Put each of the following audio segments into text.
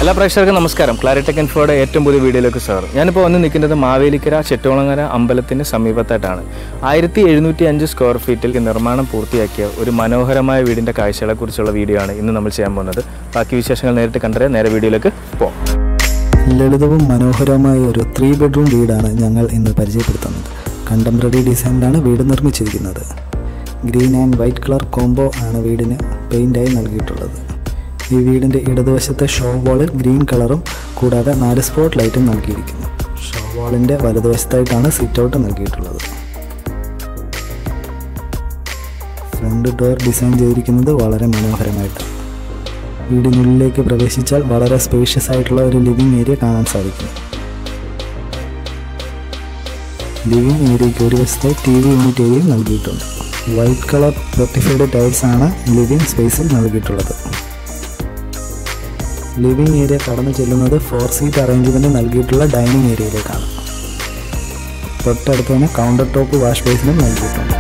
എല്ലാ പ്രേക്ഷകർക്കും നമസ്കാരം. ക്ലാരിടെക് ഇൻഫോയുടെ ഏറ്റവും പുതിയ വീഡിയോയിലേക്ക് സ്വാഗതം. ഞാനിപ്പോൾ വന്ന് നിൽക്കുന്നത് മാവേലിക്കര ചെട്ടോളങ്ങര അമ്പലത്തിന് സമീപത്തായിട്ടാണ്. 1705 സ്ക്വയർ ഫീറ്റിൽ നിർമ്മാണം പൂർത്തിയാക്കിയ ഒരു മനോഹരമായ വീടിൻ്റെ കാഴ്ചകളെക്കുറിച്ചുള്ള വീഡിയോ ആണ് ഇന്ന് നമ്മൾ ചെയ്യാൻ പോകുന്നത്. ബാക്കി വിശേഷങ്ങൾ നേരിട്ട് കണ്ടറിയാം. നേരെ വീഡിയോയിലേക്ക് പോകാം. ലളിതവും മനോഹരമായ ഒരു 3 ബെഡ്റൂം വീടാണ് ഞങ്ങൾ ഇന്ന് പരിചയപ്പെടുത്തുന്നത്. കണ്ടംപററി ഡിസൈനിലാണ് വീട് നിർമ്മിച്ചിരിക്കുന്നത്. Green and white colour combo ആണ് വീടിന് പെയിൻ്റായി നൽകിയിട്ടുള്ളത്. ഈ വീടിൻ്റെ ഇടതുവശത്തെ ഷോ വാളിൽ ഗ്രീൻ കളറും കൂടാതെ 4 സ്പോട്ട് ലൈറ്റും നൽകിയിരിക്കുന്നു. ഷോ വാളിൻ്റെ വലതുവശത്തായിട്ടാണ് സിറ്റ് ഔട്ട് നൽകിയിട്ടുള്ളത്. ഫ്രണ്ട് ഡോർ ഡിസൈൻ ചെയ്തിരിക്കുന്നത് വളരെ മനോഹരമായിട്ടാണ്. വീടിനുള്ളിലേക്ക് പ്രവേശിച്ചാൽ വളരെ സ്പേഷ്യസ് ആയിട്ടുള്ള ഒരു ലിവിംഗ് ഏരിയ കാണാൻ സാധിക്കും. ലിവിംഗ് ഏരിയയ്ക്ക് ഒരു വശത്തെ TV യൂണിറ്റ് ഏരിയയും നൽകിയിട്ടുണ്ട്. വൈറ്റ് കളർ വെർട്ടിഫൈഡ് ടൈൽസ് ആണ് ലിവിംഗ് സ്പേസിൽ നൽകിയിട്ടുള്ളത്. ലിവിംഗ് ഏരിയ കടന്നു ചെല്ലുന്നത് 4 സീറ്റ് അറേഞ്ച്മെൻറ്റ് നൽകിയിട്ടുള്ള ഡൈനിങ് ഏരിയയിലേക്കാണ്. തൊട്ടടുത്ത് തന്നെ കൗണ്ടർ ടോപ്പ് വാഷ് ബേസിനും നൽകിയിട്ടുണ്ട്.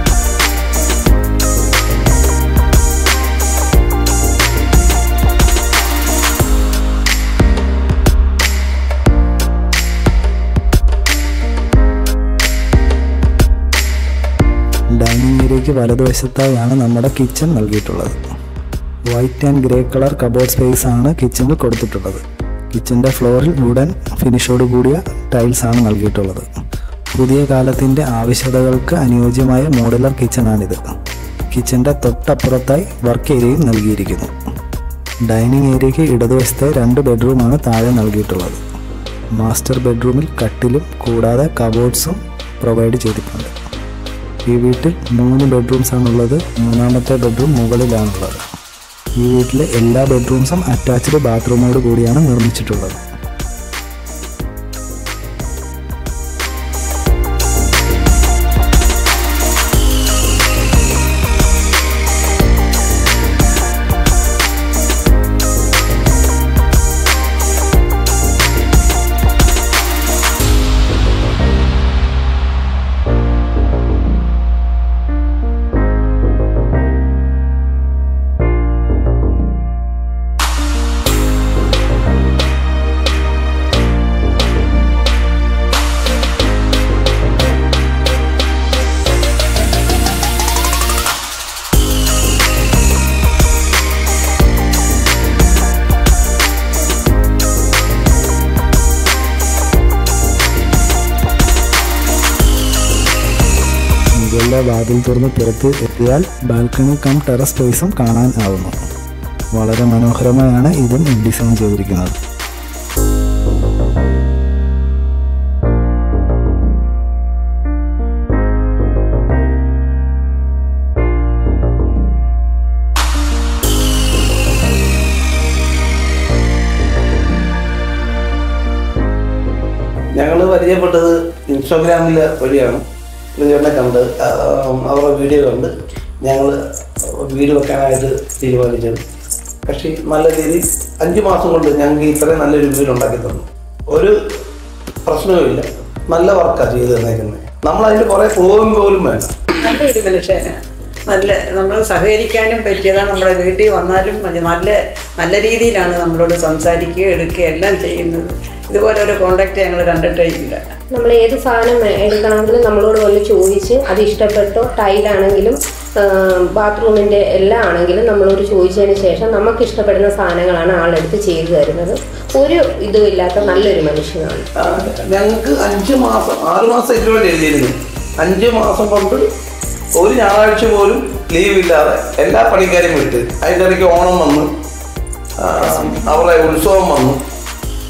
ഡൈനിങ് ഏരിയയ്ക്ക് വലതുവശത്തായാണ് നമ്മുടെ കിച്ചൺ നൽകിയിട്ടുള്ളത്. White and grey colour cupboard space ആണ് കിച്ചണിൽ കൊടുത്തിട്ടുള്ളത്. കിച്ചൻ്റെ ഫ്ലോറിൽ വുഡൻ ഫിനിഷോട് കൂടിയ ടൈൽസ് ആണ് നൽകിയിട്ടുള്ളത്. പുതിയ കാലത്തിൻ്റെ ആവശ്യകതകൾക്ക് അനുയോജ്യമായ മോഡുലർ കിച്ചണാണിത്. കിച്ചൻ്റെ തൊട്ടപ്പുറത്തായി വർക്ക് ഏരിയയും നൽകിയിരിക്കുന്നു. ഡൈനിങ് ഏരിയയ്ക്ക് ഇടതുവശത്തെ 2 ബെഡ്റൂമാണ് താഴെ നൽകിയിട്ടുള്ളത്. മാസ്റ്റർ ബെഡ്റൂമിൽ കട്ടിലും കൂടാതെ കബോർഡ്സും പ്രൊവൈഡ് ചെയ്തിട്ടുണ്ട്. ഈ വീട്ടിൽ 3 ബെഡ്റൂംസ് ആണുള്ളത്. 3ാമത്തെ ബെഡ്റൂം മുകളിലാണുള്ളത്. ഈ വീട്ടിലെ എല്ലാ ബെഡ്റൂംസും അറ്റാച്ച്ഡ് ബാത്റൂമോട് കൂടിയാണ് നിർമ്മിച്ചിട്ടുള്ളത്. മുകളിലെ വാതിൽ തുറന്ന് പുറത്ത് എത്തിയാൽ ബാൽക്കണി കം ടെറസ് സ്പേസും കാണാനാവുന്നു. വളരെ മനോഹരമായാണ് ഇതും ഡിസൈൻ ചെയ്തിരിക്കുന്നത്. ഞങ്ങൾ പരിചയപ്പെട്ടത് ഇൻസ്റ്റാഗ്രാമിൽ വഴിയാണ്. ഇതിനെ കണ്ട് അവരുടെ വീഡിയോ കണ്ട് ഞങ്ങൾ വീട് വെക്കാനായിട്ട് തീരുമാനിച്ചത്. പക്ഷേ നല്ല രീതിയിൽ 5 മാസം കൊണ്ട് ഞങ്ങൾക്ക് ഇത്രയും നല്ലൊരു വീട് ഉണ്ടാക്കി തന്നു. ഒരു പ്രശ്നവുമില്ല. നല്ല വർക്കാണ് ചെയ്ത് തന്നേക്കുന്നത്. നമ്മളതിന് കുറേ പോവും പോലും വേണം. നല്ലൊരു മനുഷ്യന് നല്ല നമ്മൾ സഹകരിക്കാനും പറ്റിയതാണ്. നമ്മുടെ വീട്ടിൽ വന്നാലും നല്ല രീതിയിലാണ് നമ്മളോട് സംസാരിക്കുക എടുക്കുക എല്ലാം ചെയ്യുന്നത്. ഇതുപോലെ ഒരു കോണ്ടാക്ട് ഞങ്ങൾ കണ്ടിട്ടേ ഇല്ല. നമ്മൾ ഏത് സാധനം എടുക്കണമെങ്കിലും നമ്മളോട് വന്ന് ചോദിച്ച് അത് ഇഷ്ടപ്പെട്ടോ ടൈലാണെങ്കിലും ബാത്റൂമിൻ്റെ എല്ലാം ആണെങ്കിലും നമ്മളോട് ചോദിച്ചതിന് ശേഷം നമുക്ക് ഇഷ്ടപ്പെടുന്ന സാധനങ്ങളാണ് ആളെടുത്ത് ചെയ്തു തരുന്നത്. ഒരു ഇതും ഇല്ലാത്ത നല്ലൊരു മനുഷ്യനാണ്. ഞങ്ങൾക്ക് 5 മാസം 6 മാസം ഇതിനുവേണ്ടി എഴുതിയിരുന്നു. 5 മാസം കൊണ്ട് ഒരു ഞായറാഴ്ച പോലും ലീവില്ലാതെ എല്ലാ പണിക്കാരും വിട്ട് അതിൻ്റെ ഇടയ്ക്ക് ഓണം വന്നു, അവരുടെ ഉത്സവം വന്നു.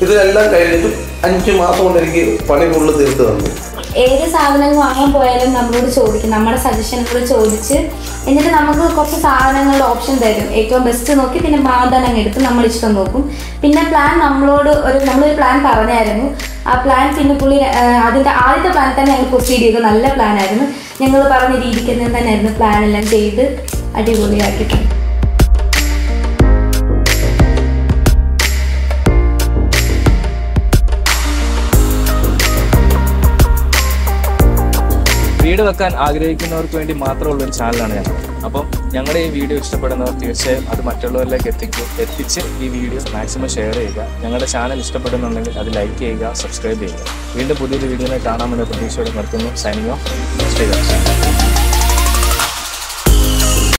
ഇതെല്ലാം കഴിഞ്ഞിട്ട് 5 മാസം കൊണ്ട് എനിക്ക് പണി കൂടുതൽ തീർത്ത് തന്നു. ഏത് സാധനങ്ങൾ വാങ്ങാൻ പോയാലും നമ്മളോട് ചോദിക്കും, നമ്മുടെ സജഷനുകൾ ചോദിച്ച് എന്നിട്ട് നമുക്ക് കുറച്ച് സാധനങ്ങളുടെ ഓപ്ഷൻ തരും. ഏറ്റവും ബെസ്റ്റ് നോക്കി പിന്നെ മാതാനം എടുത്ത് നമ്മൾ ഇഷ്ടം നോക്കും. പിന്നെ പ്ലാൻ നമ്മളൊരു പ്ലാൻ പറഞ്ഞായിരുന്നു. ആ പ്ലാൻ പിന്നെ പുള്ളി അതിൻ്റെ ആദ്യത്തെ പ്ലാൻ തന്നെ ഞങ്ങൾ പ്രൊസീഡ് ചെയ്തു. നല്ല പ്ലാനായിരുന്നു. ഞങ്ങൾ പറഞ്ഞ രീതിക്ക് തന്നെയായിരുന്നു പ്ലാൻ എല്ലാം ചെയ്ത് അടിപൊളിയാക്കിയിട്ടുണ്ട്. വീട് വെക്കാൻ ആഗ്രഹിക്കുന്നവർക്ക് വേണ്ടി മാത്രമുള്ളൊരു ചാനലാണ് ഞങ്ങൾ. അപ്പം ഞങ്ങളുടെ ഈ വീഡിയോ ഇഷ്ടപ്പെടുന്നവർ തീർച്ചയായും അത് മറ്റുള്ളവരിലേക്ക് എത്തിച്ച് ഈ വീഡിയോ മാക്സിമം ഷെയർ ചെയ്യുക. ഞങ്ങളുടെ ചാനൽ ഇഷ്ടപ്പെടുന്നുണ്ടെങ്കിൽ അത് ലൈക്ക് ചെയ്യുക, സബ്സ്ക്രൈബ് ചെയ്യുക. വീണ്ടും പുതിയൊരു വീഡിയോയിൽ കാണാമെന്ന പ്രതീക്ഷയോടെ നിർത്തുന്നു. Signing off.